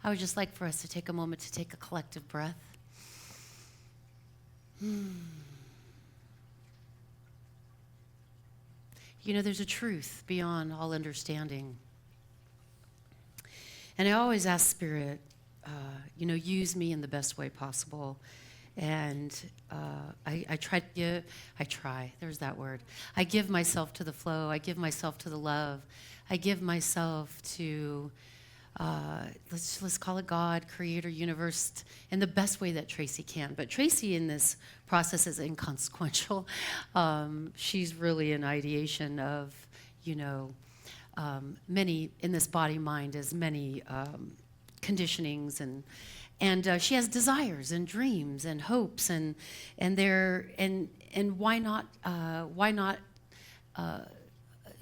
I would just like for us to take a moment to take a collective breath. You know, there's a truth beyond all understanding. And I always ask Spirit, use me in the best way possible. And I give myself to the flow. I give myself to the love. I give myself to, let's call it God, Creator, Universe, in the best way that Tracey can. But Tracey in this process is inconsequential. She's really an ideation of, many in this body-mind as many conditionings and she has desires and dreams and hopes and why not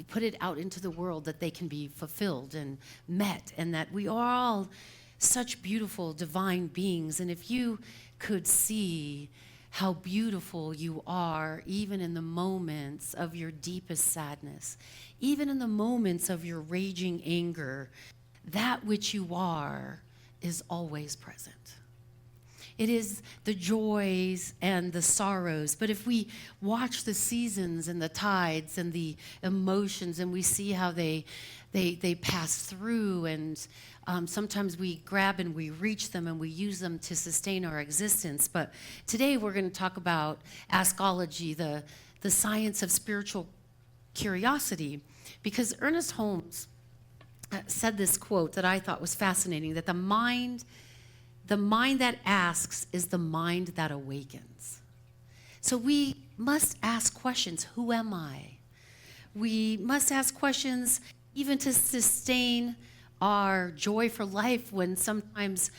put it out into the world that they can be fulfilled and met, and that we are all such beautiful divine beings. And if you could see how beautiful you are, even in the moments of your deepest sadness, even in the moments of your raging anger, that which you are is always present. It is the joys and the sorrows. But if we watch the seasons and the tides and the emotions, and we see how they pass through, and sometimes we grab and we reach them and we use them to sustain our existence. But today we're going to talk about Askology, the science of spiritual curiosity, because Ernest Holmes said this quote that I thought was fascinating, that the mind that asks is the mind that awakens. So we must ask questions. Who am I? We must ask questions even to sustain our joy for life when sometimes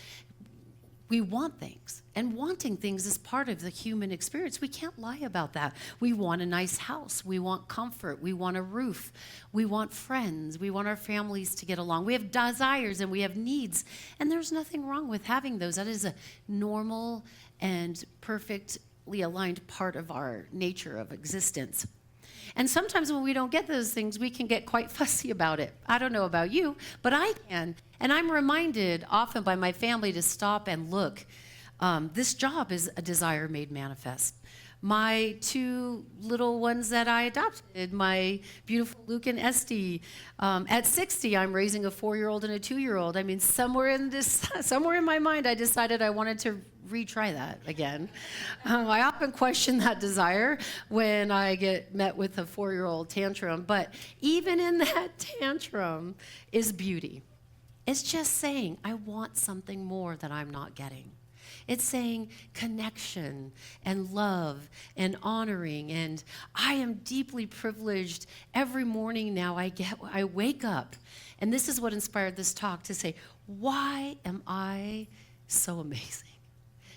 we want things. And wanting things is part of the human experience. We can't lie about that. We want a nice house. We want comfort. We want a roof. We want friends. We want our families to get along. We have desires and we have needs. And there's nothing wrong with having those. That is a normal and perfectly aligned part of our nature of existence. And sometimes when we don't get those things, we can get quite fussy about it. I don't know about you, but I can. And I'm reminded often by my family to stop and look. This job is a desire made manifest. My two little ones that I adopted, my beautiful Luke and Esty, at 60, I'm raising a 4-year-old and a 2-year-old. I mean, somewhere in my mind, I decided I wanted to retry that again. I often question that desire when I get met with a 4-year-old tantrum, but even in that tantrum is beauty. It's just saying, I want something more that I'm not getting. It's saying connection and love and honoring. And I am deeply privileged. Every morning now I wake up, and this is what inspired this talk, to say, why am I so amazing?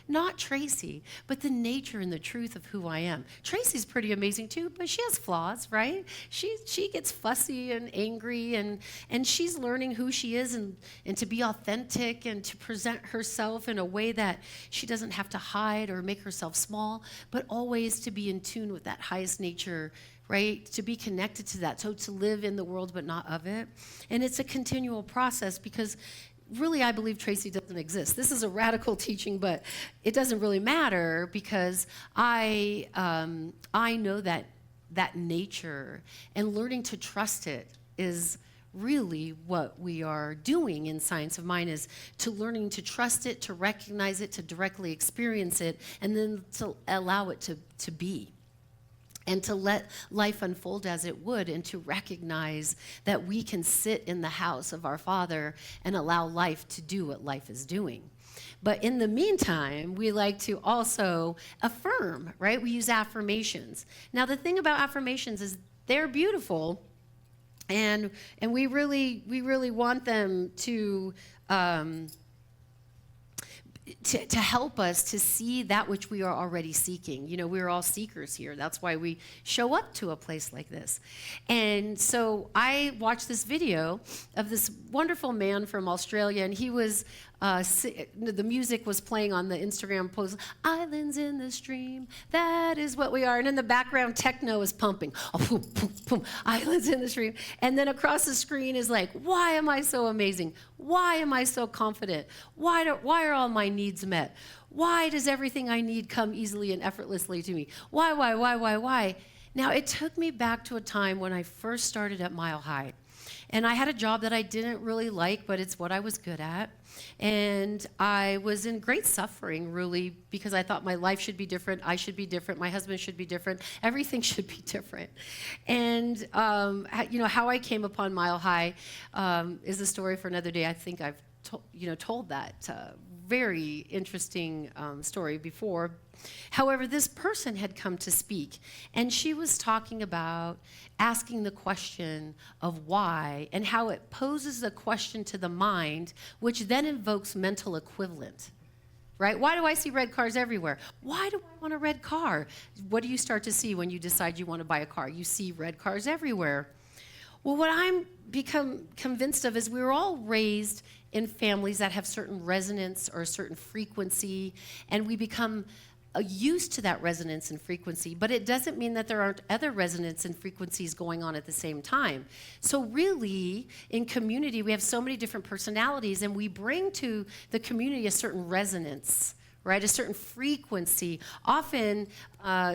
Not Tracey, but the nature and the truth of who I am. Tracey's pretty amazing too, but she has flaws, right? She gets fussy and angry, and she's learning who she is and to be authentic and to present herself in a way that she doesn't have to hide or make herself small, but always to be in tune with that highest nature, right? To be connected to that, so to live in the world but not of it. And it's a continual process, because really, I believe Tracey doesn't exist. This is a radical teaching, but it doesn't really matter, because I know that nature, and learning to trust it is really what we are doing in Science of Mind, is to learning to trust it, to recognize it, to directly experience it, and then to allow it to be. And to let life unfold as it would, and to recognize that we can sit in the house of our Father and allow life to do what life is doing. But in the meantime, we like to also affirm, right? We use affirmations. Now, the thing about affirmations is they're beautiful, and we really want them to help us to see that which we are already seeking. You know, we're all seekers here. That's why we show up to a place like this. And so I watched this video of this wonderful man from Australia, and he was the music was playing on the Instagram post, islands in the stream, that is what we are. And in the background, techno is pumping. Oh, boom, boom, boom, islands in the stream. And then across the screen is like, why am I so amazing? Why am I so confident? Why are all my needs met? Why does everything I need come easily and effortlessly to me? Why? Now, it took me back to a time when I first started at Mile High. And I had a job that I didn't really like, but it's what I was good at. And I was in great suffering, really, because I thought my life should be different, I should be different, my husband should be different, everything should be different. And how I came upon Mile High is a story for another day. I think I've told that very interesting story before. However, this person had come to speak, and she was talking about asking the question of why and how it poses the question to the mind, which then invokes mental equivalent. Right? Why do I see red cars everywhere? Why do I want a red car? What do you start to see when you decide you want to buy a car? You see red cars everywhere. Well, what I'm become convinced of is we were all raised in families that have certain resonance or a certain frequency, and we become used to that resonance and frequency, but it doesn't mean that there aren't other resonance and frequencies going on at the same time. So really, in community, we have so many different personalities, and we bring to the community a certain resonance, right? A certain frequency. Often,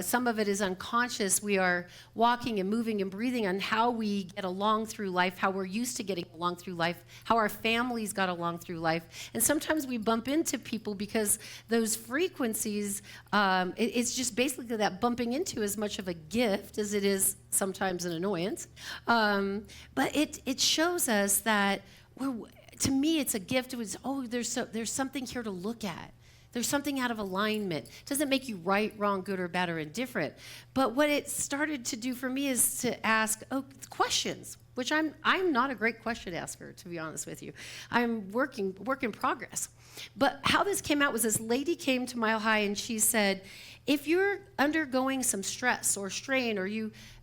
some of it is unconscious. We are walking and moving and breathing on how we get along through life, how we're used to getting along through life, how our families got along through life. And sometimes we bump into people because those frequencies, it's just basically that bumping into as much of a gift as it is sometimes an annoyance. But it shows us that, to me, it's a gift. It was, there's something here to look at. There's something out of alignment. It doesn't make you right, wrong, good, or bad, or indifferent. But what it started to do for me is to ask questions, which I'm not a great question asker, to be honest with you. I'm work in progress. But how this came out was this lady came to Mile High and she said, if you're undergoing some stress or strain, or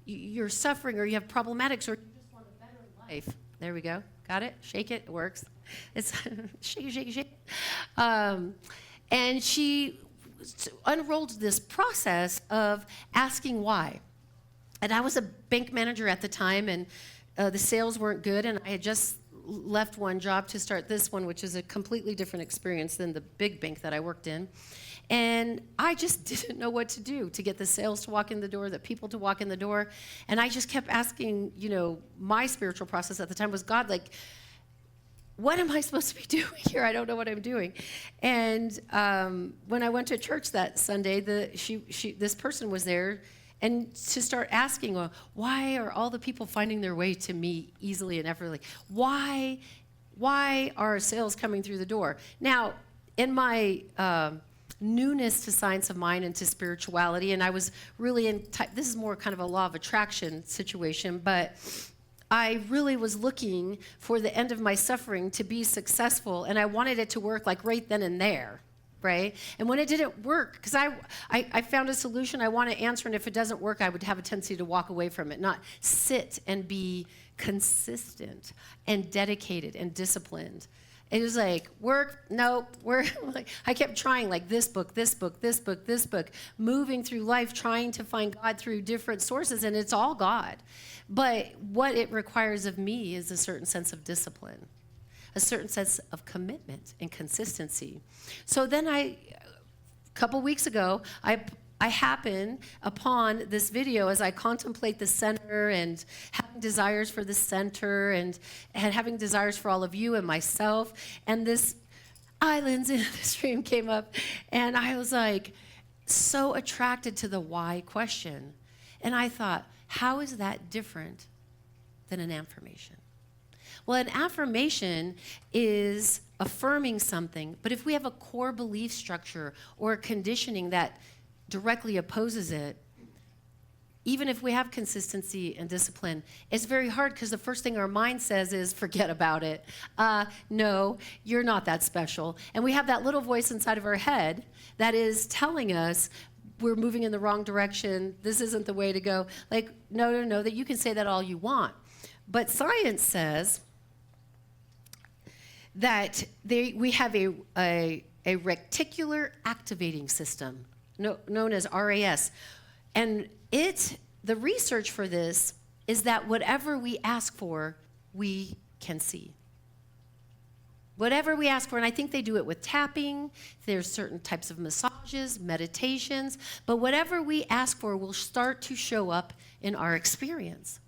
you're suffering, or you have problematics, or you just want a better life, there we go. Got it? Shake it. It works. It's shake it. And she unrolled this process of asking why. And I was a bank manager at the time, and the sales weren't good, and I had just left one job to start this one, which is a completely different experience than the big bank that I worked in. And I just didn't know what to do to get the sales to walk in the door, the people to walk in the door. And I just kept asking, my spiritual process at the time was, God, what am I supposed to be doing here? I don't know what I'm doing. And when I went to church that Sunday, this person was there, and to start asking, why are all the people finding their way to me easily and effortlessly? Why are sales coming through the door? Now, in my newness to science of mind and to spirituality, and I was really this is more kind of a law of attraction situation, but I really was looking for the end of my suffering to be successful, and I wanted it to work right then and there, right? And when it didn't work, because I found a solution, I want to answer, and if it doesn't work, I would have a tendency to walk away from it, not sit and be consistent and dedicated and disciplined. It was work, nope, I kept trying this book, moving through life, trying to find God through different sources, and it's all God. But what it requires of me is a certain sense of discipline, a certain sense of commitment and consistency. So then a couple weeks ago, I happen upon this video as I contemplate the center and having desires for the center and having desires for all of you and myself. And this islands in the stream came up, and I was so attracted to the why question. And I thought, how is that different than an affirmation? Well, an affirmation is affirming something, but if we have a core belief structure or a conditioning that directly opposes it, even if we have consistency and discipline, it's very hard because the first thing our mind says is, forget about it. No, you're not that special. And we have that little voice inside of our head that is telling us we're moving in the wrong direction, this isn't the way to go. No, that you can say that all you want. But science says we have a reticular activating system known as RAS. And the research for this is that whatever we ask for, we can see. Whatever we ask for, and I think they do it with tapping, there's certain types of massages, meditations, but whatever we ask for will start to show up in our experience.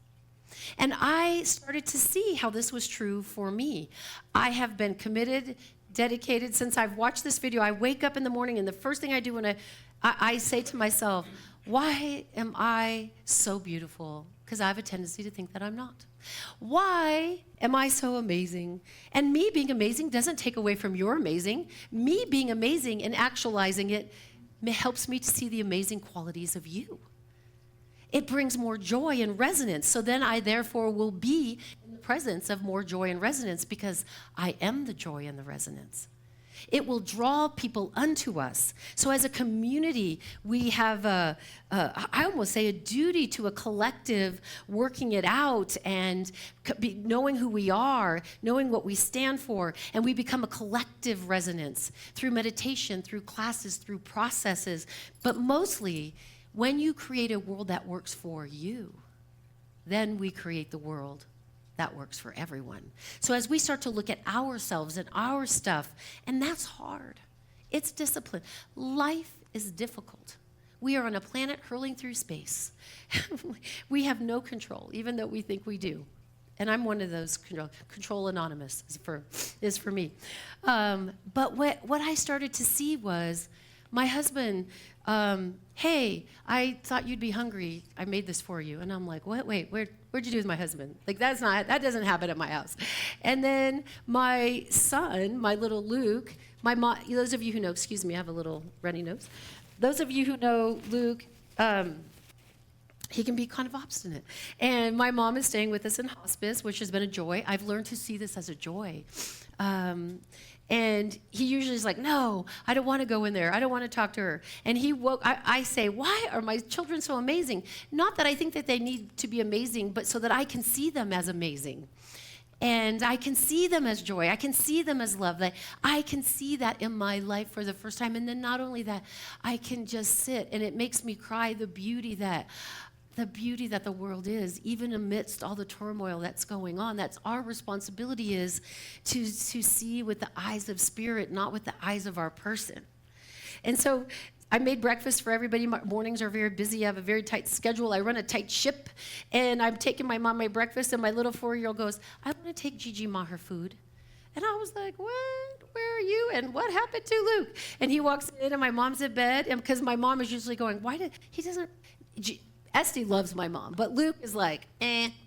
And I started to see how this was true for me. I have been committed, dedicated, since I've watched this video. I wake up in the morning and the first thing I do when I say to myself, why am I so beautiful? Because I have a tendency to think that I'm not. Why am I so amazing? And me being amazing doesn't take away from your amazing. Me being amazing and actualizing it helps me to see the amazing qualities of you. It brings more joy and resonance. So then I therefore will be in the presence of more joy and resonance because I am the joy and the resonance. It will draw people unto us. So as a community, we have I almost say a duty to a collective working it out and knowing who we are, knowing what we stand for, and we become a collective resonance through meditation, through classes, through processes, but mostly when you create a world that works for you, then we create the world that works for everyone. So as we start to look at ourselves and our stuff, and that's hard. It's discipline. Life is difficult. We are on a planet hurling through space. We have no control, even though we think we do. And I'm one of those control anonymous is for me. But what I started to see was my husband, hey, I thought you'd be hungry. I made this for you. And I'm like, wait, where'd you do with my husband? Like, that doesn't happen at my house. And then my son, my little Luke, my mom, those of you who know, excuse me, I have a little runny nose. Those of you who know Luke, he can be kind of obstinate. And my mom is staying with us in hospice, which has been a joy. I've learned to see this as a joy. And he usually is like, no, I don't want to go in there. I don't want to talk to her. And he woke, I say, why are my children so amazing? Not that I think that they need to be amazing, but so that I can see them as amazing. And I can see them as joy. I can see them as love. Like, I can see that in my life for the first time. And then not only that, I can just sit, and it makes me cry the beauty that the world is, even amidst all the turmoil that's going on. That's our responsibility, is to see with the eyes of spirit, not with the eyes of our person. And so I made breakfast for everybody. My mornings are very busy. I have a very tight schedule. I run a tight ship, and I'm taking my mom my breakfast, and my little 4-year-old goes, I want to take Gigi Ma her food. And I was like, what? Where are you? And what happened to Luke? And he walks in, and my mom's in bed, and because my mom is usually going, Esty loves my mom, but Luke is like,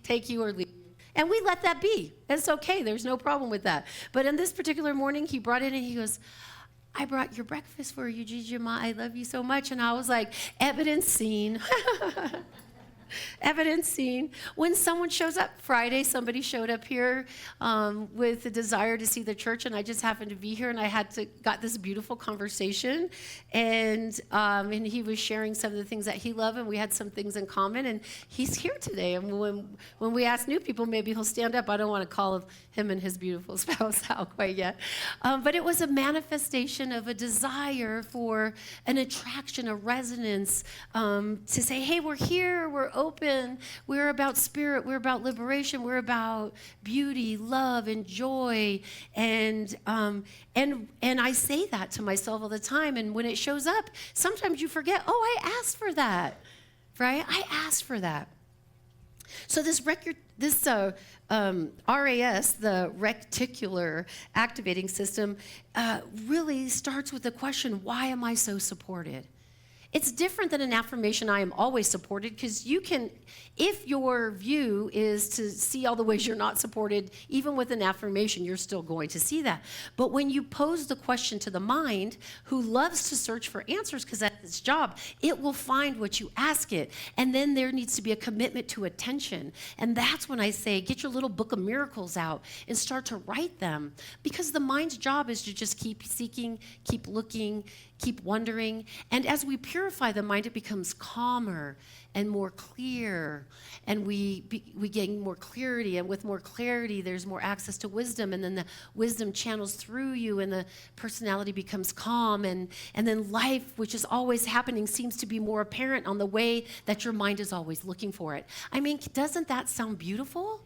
take you or leave. And we let that be. It's okay. There's no problem with that. But in this particular morning, he brought it in, and he goes, I brought your breakfast for you, Gigi Ma. I love you so much. And I was like, evidence seen. Evidence seen. When someone shows up, Friday, somebody showed up here with a desire to see the church, and I just happened to be here, and I got this beautiful conversation, and he was sharing some of the things that he loved, and we had some things in common, and he's here today. And when we ask new people, maybe he'll stand up. I don't want to call him and his beautiful spouse out quite yet, but it was a manifestation of a desire for an attraction, a resonance, to say, hey, we're here, we're open, we're about spirit, we're about liberation, we're about beauty, love, and joy, and I say that to myself all the time, and when it shows up, sometimes you forget, I asked for that, right? I asked for that. So this RAS, the reticular activating system, really starts with the question, why am I so supported? It's different than an affirmation, I am always supported, because you can, if your view is to see all the ways you're not supported, even with an affirmation, you're still going to see that. But when you pose the question to the mind, who loves to search for answers because that's its job, it will find what you ask it. And then there needs to be a commitment to attention. And that's when I say, get your little book of miracles out and start to write them. Because the mind's job is to just keep seeking, keep looking, keep wondering. And as we purify the mind, it becomes calmer and more clear. And we gain more clarity. And with more clarity, there's more access to wisdom. And then the wisdom channels through you, and the personality becomes calm. And then life, which is always happening, seems to be more apparent on the way that your mind is always looking for it. I mean, doesn't that sound beautiful?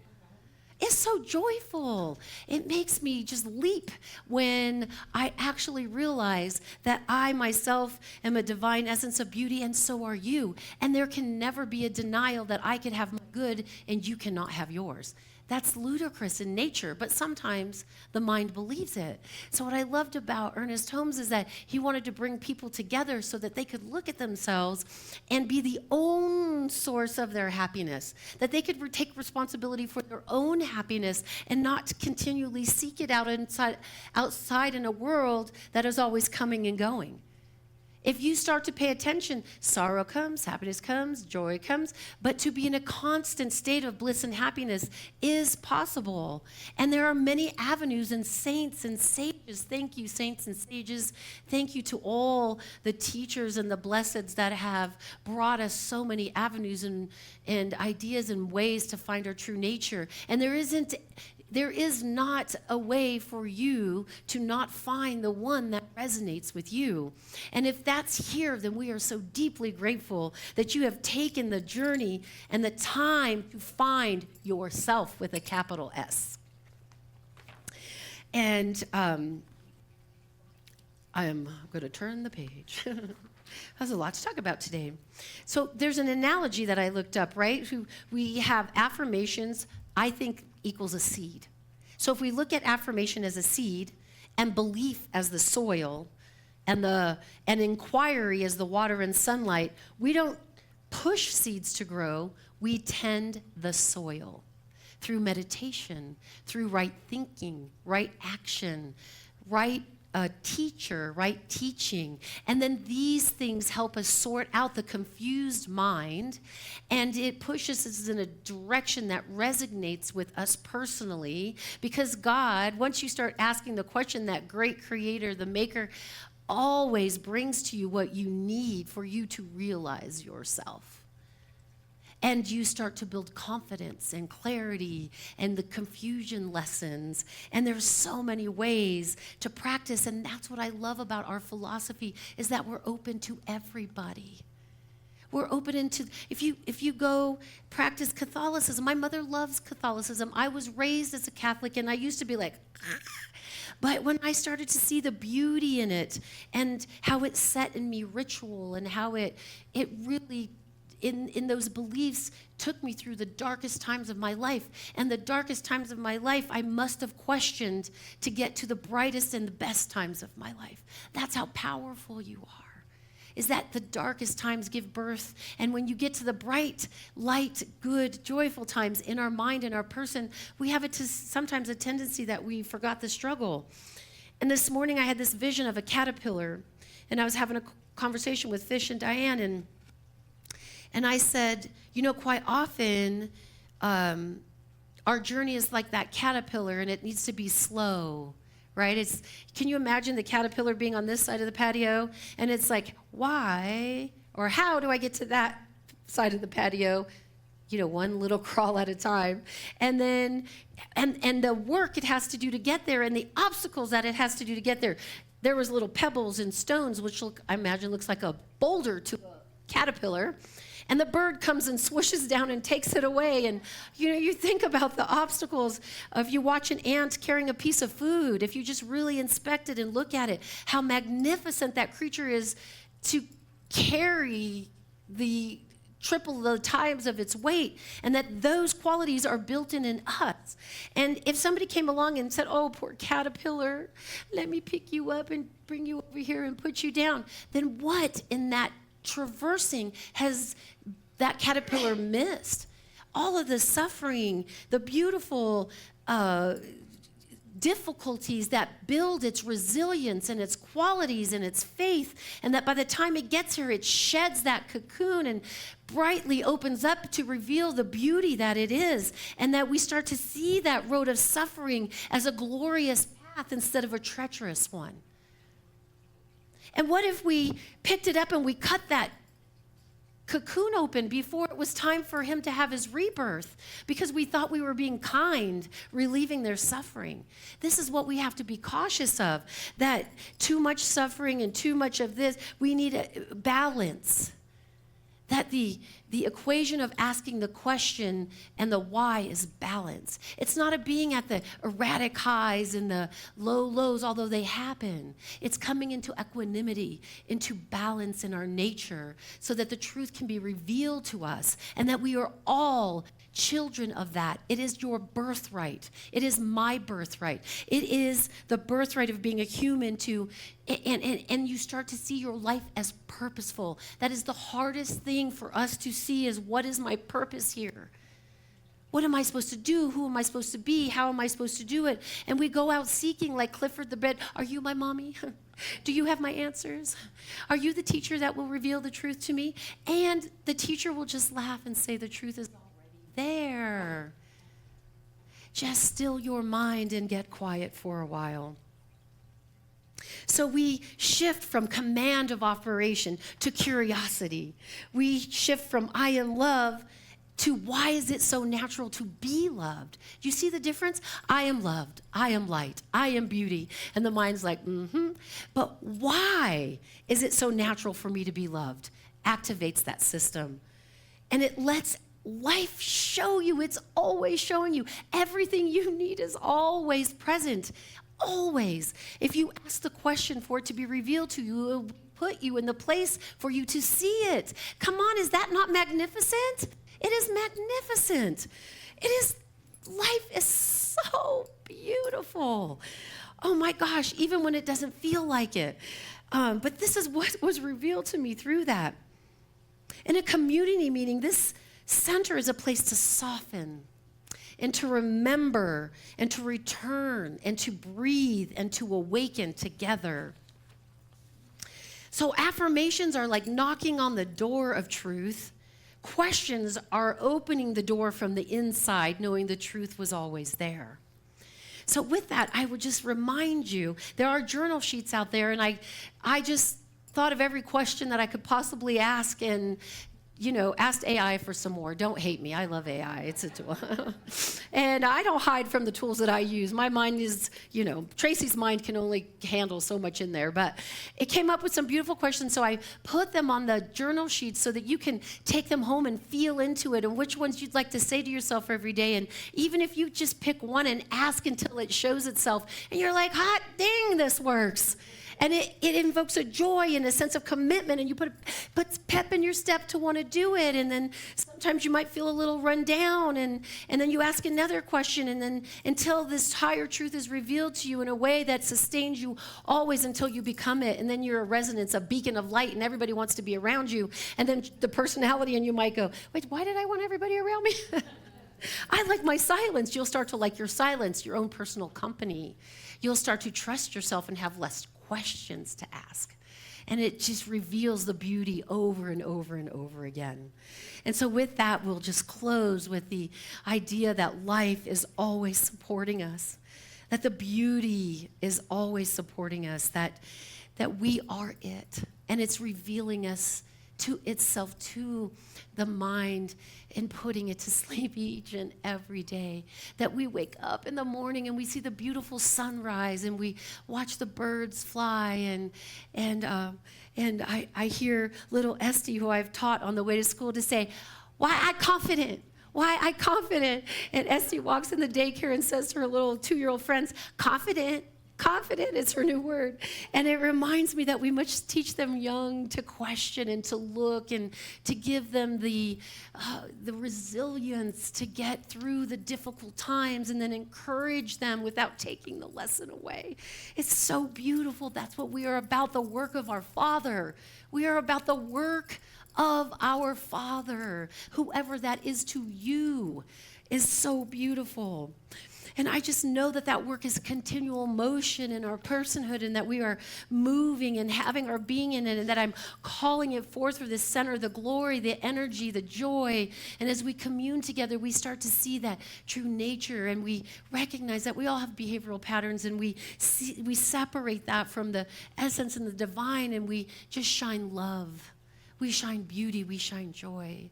It's so joyful. It makes me just leap when I actually realize that I myself am a divine essence of beauty, and so are you. And there can never be a denial that I could have my good and you cannot have yours. That's ludicrous in nature, but sometimes the mind believes it. So what I loved about Ernest Holmes is that he wanted to bring people together so that they could look at themselves and be the own source of their happiness, that they could take responsibility for their own happiness and not continually seek it outside in a world that is always coming and going. If you start to pay attention, sorrow comes, happiness comes, joy comes, but to be in a constant state of bliss and happiness is possible. And there are many avenues, and saints and sages. Thank you, saints and sages. Thank you to all the teachers and the blesseds that have brought us so many avenues and ideas and ways to find our true nature. And there is not a way for you to not find the one that resonates with you. And if that's here, then we are so deeply grateful that you have taken the journey and the time to find yourself with a capital S. And I'm going to turn the page. There's a lot to talk about today. So there's an analogy that I looked up, right? We have affirmations, I think, equals a seed. So if we look at affirmation as a seed and belief as the soil and inquiry as the water and sunlight, we don't push seeds to grow, we tend the soil through meditation, through right thinking, right action, right teacher, right teaching. And then these things help us sort out the confused mind, and it pushes us in a direction that resonates with us personally, because God, once you start asking the question, that great creator, the maker, always brings to you what you need for you to realize yourself. And you start to build confidence and clarity and the confusion lessons. And there's so many ways to practice. And that's what I love about our philosophy, is that we're open to everybody. We're open into, if you go practice Catholicism, my mother loves Catholicism. I was raised as a Catholic, and I used to be like, but when I started to see the beauty in it and how it set in me ritual, and how it really in those beliefs took me through the darkest times of my life. And the darkest times of my life I must have questioned to get to the brightest and the best times of my life. That's how powerful you are, is that the darkest times give birth. And when you get to the bright, light, good, joyful times in our mind and our person, we have sometimes a tendency that we forgot the struggle. And this morning I had this vision of a caterpillar, and I was having a conversation with Fish and Diane, and I said, quite often, our journey is like that caterpillar, and it needs to be slow, right? Can you imagine the caterpillar being on this side of the patio, and it's like, why or how do I get to that side of the patio? One little crawl at a time. And then, and the work it has to do to get there, and the obstacles that it has to do to get there. There was little pebbles and stones, which I imagine looks like a boulder to a caterpillar. And the bird comes and swooshes down and takes it away. And, you think about the obstacles of, you watch an ant carrying a piece of food. If you just really inspect it and look at it, how magnificent that creature is to carry the triple the times of its weight, and that those qualities are built in us. And if somebody came along and said, oh, poor caterpillar, let me pick you up and bring you over here and put you down, then what in that traversing has that caterpillar missed? All of the suffering, the beautiful difficulties that build its resilience and its qualities and its faith, and that by the time it gets here, it sheds that cocoon and brightly opens up to reveal the beauty that it is, and that we start to see that road of suffering as a glorious path instead of a treacherous one. And what if we picked it up and we cut that cocoon open before it was time for him to have his rebirth because we thought we were being kind, relieving their suffering? This is what we have to be cautious of, that too much suffering and too much of this, we need a balance. That the equation of asking the question and the why is balance. It's not a being at the erratic highs and the low lows, although they happen. It's coming into equanimity, into balance in our nature, so that the truth can be revealed to us and that we are all children of that. It is your birthright. It is my birthright. It is the birthright of being a human and you start to see your life as purposeful. That is the hardest thing for us to see, is what is my purpose here? What am I supposed to do? Who am I supposed to be? How am I supposed to do it? And we go out seeking like Clifford the Bed. Are you my mommy? Do you have my answers? Are you the teacher that will reveal the truth to me? And the teacher will just laugh and say the truth is there. Just still your mind and get quiet for a while. So we shift from command of operation to curiosity. We shift from I am love to why is it so natural to be loved? Do you see the difference? I am loved. I am light. I am beauty. And the mind's like, But why is it so natural for me to be loved? Activates that system. And it lets life show you. It's always showing you. Everything you need is always present. Always. If you ask the question for it to be revealed to you, it will put you in the place for you to see it. Come on, is that not magnificent? It is magnificent. Life is so beautiful. Oh my gosh, even when it doesn't feel like it. But this is what was revealed to me through that. In a community meeting, this center is a place to soften and to remember and to return and to breathe and to awaken together. So affirmations are like knocking on the door of truth. Questions are opening the door from the inside, knowing the truth was always there. So with that, I would just remind you, there are journal sheets out there, and I just thought of every question that I could possibly ask and asked AI for some more. Don't hate me. I love AI. It's a tool. And I don't hide from the tools that I use. My mind is, Tracey's mind can only handle so much in there. But it came up with some beautiful questions, so I put them on the journal sheets so that you can take them home and feel into it and which ones you'd like to say to yourself every day. And even if you just pick one and ask until it shows itself, and you're like, hot dang, this works. And it invokes a joy and a sense of commitment, and you puts pep in your step to want to do it. And then sometimes you might feel a little run down, and then you ask another question, and then until this higher truth is revealed to you in a way that sustains you always until you become it. And then you're a resonance, a beacon of light, and everybody wants to be around you. And then the personality in you might go, wait, why did I want everybody around me? I like my silence. You'll start to like your silence, your own personal company. You'll start to trust yourself and have less questions to ask. And it just reveals the beauty over and over and over again. And so with that, we'll just close with the idea that life is always supporting us, that the beauty is always supporting us, that we are it, and it's revealing us to itself, to the mind, and putting it to sleep each and every day. That we wake up in the morning and we see the beautiful sunrise and we watch the birds fly, and I hear little Esty, who I've taught on the way to school, to say, "Why I confident? Why I confident?" And Esty walks in the daycare and says to her little 2-year-old friends, "Confident. Confident is her new word." And it reminds me that we must teach them young to question and to look and to give them the resilience to get through the difficult times, and then encourage them without taking the lesson away. It's so beautiful. That's what we are about, the work of our Father. We are about the work of our Father, whoever that is to you, is so beautiful. And I just know that that work is continual motion in our personhood, and that we are moving and having our being in it, and that I'm calling it forth through the center, the glory, the energy, the joy. And as we commune together, we start to see that true nature, and we recognize that we all have behavioral patterns, and we separate that from the essence and the divine, and we just shine love. We shine beauty, we shine joy.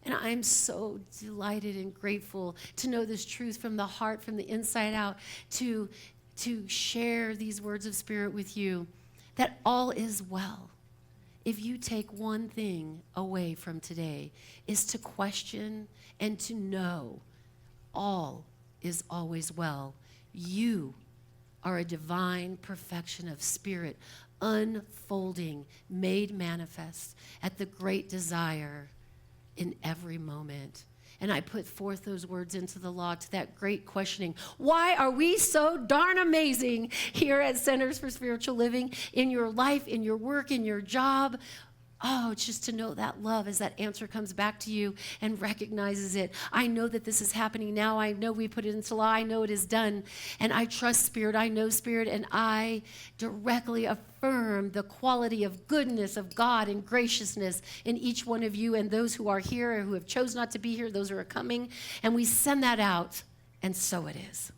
And I'm so delighted and grateful to know this truth from the heart, from the inside out, to share these words of spirit with you, that all is well. If you take one thing away from today, is to question and to know all is always well. You are a divine perfection of spirit, unfolding, made manifest at the great desire in every moment. And I put forth those words into the law to that great questioning. Why are we so darn amazing here at Centers for Spiritual Living, in your life, in your work, in your job? Oh, it's just to know that love as that answer comes back to you and recognizes it. I know that this is happening now. I know we put it into law. I know it is done. And I trust Spirit. I know Spirit. And I directly affirm the quality of goodness of God and graciousness in each one of you and those who are here or who have chosen not to be here, those who are coming. And we send that out. And so it is.